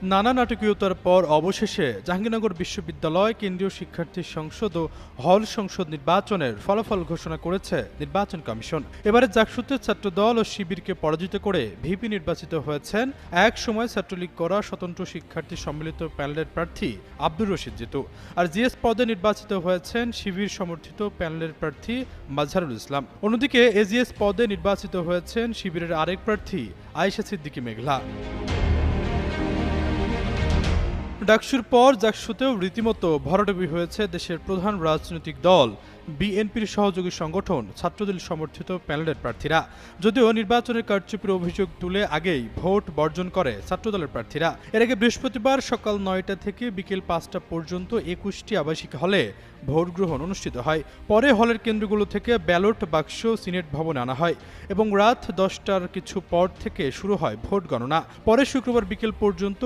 নানা নাটকীয়তার পর অবশেষে জাহাঙ্গীরনগর বিশ্ববিদ্যালয় কেন্দ্রীয় শিক্ষার্থী সংসদ ও হল সংসদ নির্বাচনের ফলাফল ঘোষণা করেছে নির্বাচন কমিশন। এবারে জাকসুতে ছাত্রদল ও শিবিরকে পরাজিত করে ভিপি নির্বাচিত হয়েছেন এক সময় ছাত্রলীগ করা স্বতন্ত্র শিক্ষার্থী সম্মিলিত প্যানেলের প্রার্থী আব্দুর রশিদ জিতু। আর জিএস পদে নির্বাচিত হয়েছেন শিবির সমর্থিত প্যানেলের প্রার্থী মাজহারুল ইসলাম। অন্যদিকে এজিএস পদে নির্বাচিত হয়েছেন শিবিরের আরেক প্রার্থী আয়েশা সিদ্দিকী মেঘলা। ডাকসুর পর জাকসুতেও রীতিমতো ভরাডুবি হয়েছে দেশের প্রধান রাজনৈতিক দল বিএনপির সহযোগী সংগঠন ছাত্রদল সমর্থিত প্যানেলের প্রার্থীরা। যদিও নির্বাচনের কারচুপির অভিযোগ তুলে আগেই ভোট বর্জন করে ছাত্রদলের প্রার্থীরা। এর আগে বৃহস্পতিবার সকাল ৯টা থেকে বিকেল ৫টা পর্যন্ত ২১টি আবাসিক হলে ভোট গ্রহণ অনুষ্ঠিত হয়। পরে হলের কেন্দ্রগুলো থেকে ব্যালট বাক্স সিনেট ভবনে আনা হয় এবং রাত ১০টার কিছু পর থেকে শুরু হয় ভোট গণনা। পরে শুক্রবার বিকেল পর্যন্ত